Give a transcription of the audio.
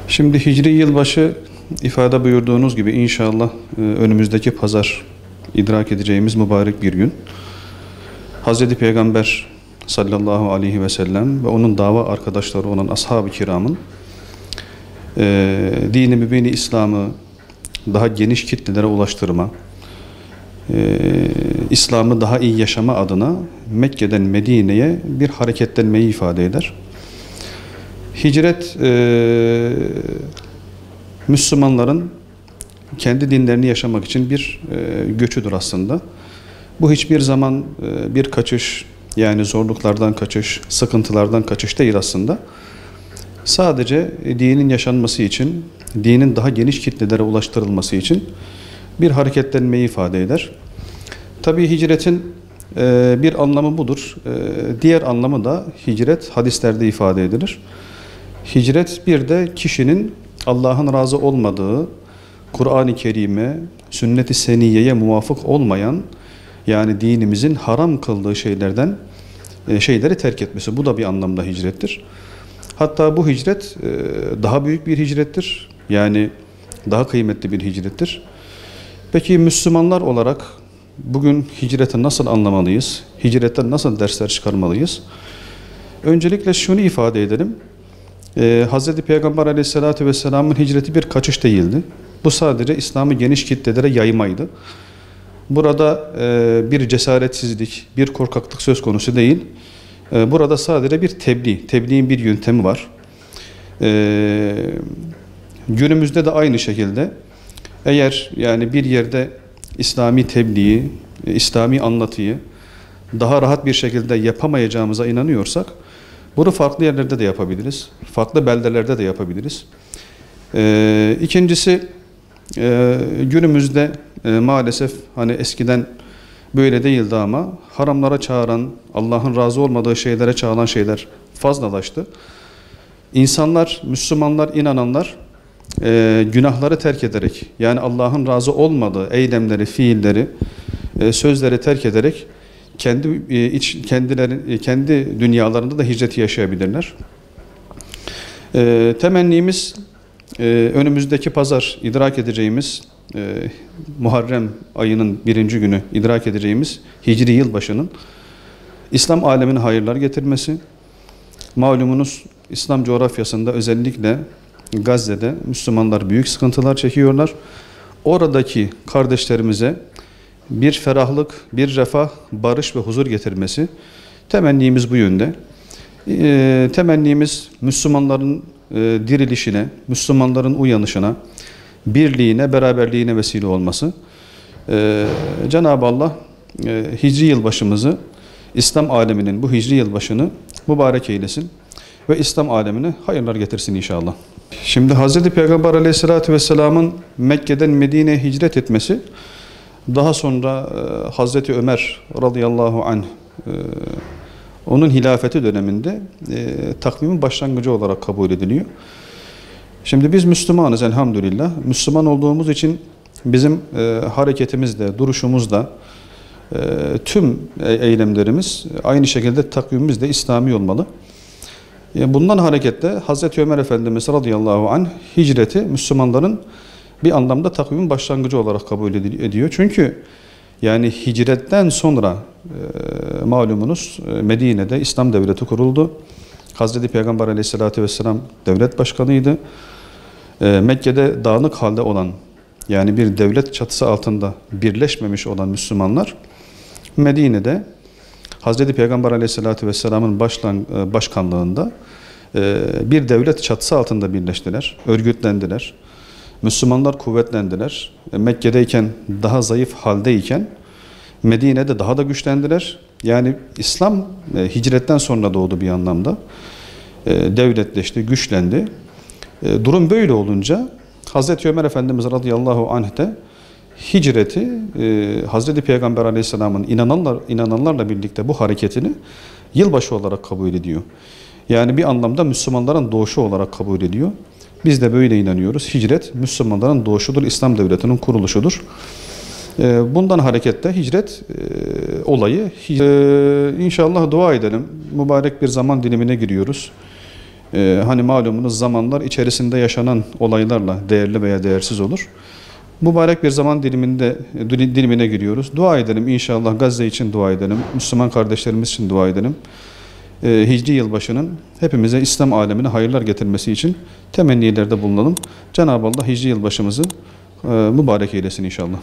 Şimdi Hicri yılbaşı ifade buyurduğunuz gibi inşallah önümüzdeki pazar idrak edeceğimiz mübarek bir gün. Hazreti Peygamber sallallahu aleyhi ve sellem ve onun dava arkadaşları olan ashab-ı kiramın dini mübini İslam'ı daha geniş kitlelere ulaştırma, İslam'ı daha iyi yaşama adına Mekke'den Medine'ye bir hareketlenmeyi ifade eder. Hicret, Müslümanların kendi dinlerini yaşamak için bir göçüdür aslında. Bu hiçbir zaman bir kaçış, yani zorluklardan kaçış, sıkıntılardan kaçış değil aslında. Sadece dinin yaşanması için, dinin daha geniş kitlelere ulaştırılması için bir hareketlenmeyi ifade eder. Tabii hicretin bir anlamı budur. Diğer anlamı da hicret hadislerde ifade edilir. Hicret bir de kişinin Allah'ın razı olmadığı, Kur'an-ı Kerim'e, sünnet-i seniyeye muvafık olmayan, yani dinimizin haram kıldığı şeyleri terk etmesi. Bu da bir anlamda hicrettir. Hatta bu hicret daha büyük bir hicrettir. Yani daha kıymetli bir hicrettir. Peki Müslümanlar olarak bugün hicreti nasıl anlamalıyız? Hicretten nasıl dersler çıkarmalıyız? Öncelikle şunu ifade edelim. Hz. Peygamber aleyhissalatü vesselamın hicreti bir kaçış değildi. Bu sadece İslam'ı geniş kitlelere yaymaydı. Burada bir cesaretsizlik, bir korkaklık söz konusu değil. Burada sadece bir tebliğin bir yöntemi var. Günümüzde de aynı şekilde eğer yani bir yerde İslami tebliği, İslami anlatıyı daha rahat bir şekilde yapamayacağımıza inanıyorsak, bunu farklı yerlerde de yapabiliriz. Farklı beldelerde de yapabiliriz. İkincisi, günümüzde maalesef hani eskiden böyle değildi ama haramlara çağıran, Allah'ın razı olmadığı şeylere çağıran şeyler fazlalaştı. İnsanlar, Müslümanlar, inananlar günahları terk ederek, yani Allah'ın razı olmadığı eylemleri, fiilleri, sözleri terk ederek kendi dünyalarında da hicreti yaşayabilirler. Temennimiz önümüzdeki pazar idrak edeceğimiz Muharrem ayının 1. günü idrak edeceğimiz Hicri yılbaşının İslam alemine hayırlar getirmesi. Malumunuz İslam coğrafyasında özellikle Gazze'de Müslümanlar büyük sıkıntılar çekiyorlar. Oradaki kardeşlerimize bir ferahlık, bir refah, barış ve huzur getirmesi. Temennimiz bu yönde. Temennimiz Müslümanların dirilişine, Müslümanların uyanışına, birliğine, beraberliğine vesile olması. Cenab-ı Allah Hicri yılbaşımızı, İslam aleminin bu Hicri yılbaşını mübarek eylesin ve İslam alemine hayırlar getirsin inşallah. Şimdi Hz. Peygamber aleyhissalatü vesselamın Mekke'den Medine'ye hicret etmesi, daha sonra Hazreti Ömer radıyallahu anh onun hilafeti döneminde takvimin başlangıcı olarak kabul ediliyor. Şimdi biz Müslümanız elhamdülillah. Müslüman olduğumuz için bizim hareketimizde, duruşumuzda tüm eylemlerimiz aynı şekilde takvimimiz de İslami olmalı. Bundan hareketle Hazreti Ömer Efendimiz radıyallahu anh hicreti Müslümanların bir anlamda takvimin başlangıcı olarak kabul ediyor. Çünkü yani hicretten sonra malumunuz Medine'de İslam devleti kuruldu. Hazreti Peygamber aleyhissalatü vesselam devlet başkanıydı. Mekke'de dağınık halde olan, yani bir devlet çatısı altında birleşmemiş olan Müslümanlar Medine'de Hazreti Peygamber aleyhissalatü vesselamın başkanlığında bir devlet çatısı altında birleştiler, örgütlendiler. Müslümanlar kuvvetlendiler. Mekke'deyken daha zayıf haldeyken Medine'de daha da güçlendiler. Yani İslam hicretten sonra doğdu bir anlamda. Devletleşti, güçlendi. Durum böyle olunca Hazreti Ömer Efendimiz radıyallahu anh de hicreti Hazreti Peygamber aleyhisselamın inananlarla birlikte bu hareketini yılbaşı olarak kabul ediyor. Yani bir anlamda Müslümanların doğuşu olarak kabul ediyor. Biz de böyle inanıyoruz. Hicret Müslümanların doğuşudur, İslam devletinin kuruluşudur. Bundan hareketle hicret olayı. İnşallah dua edelim. Mübarek bir zaman dilimine giriyoruz. Hani malumunuz zamanlar içerisinde yaşanan olaylarla değerli veya değersiz olur. Mübarek bir zaman dilimine giriyoruz. Dua edelim inşallah, Gazze için dua edelim. Müslüman kardeşlerimiz için dua edelim. Hicri yılbaşının hepimize, İslam alemine hayırlar getirmesi için temennilerde bulunalım. Cenab-ı Allah Hicri yılbaşımızı mübarek eylesin inşallah.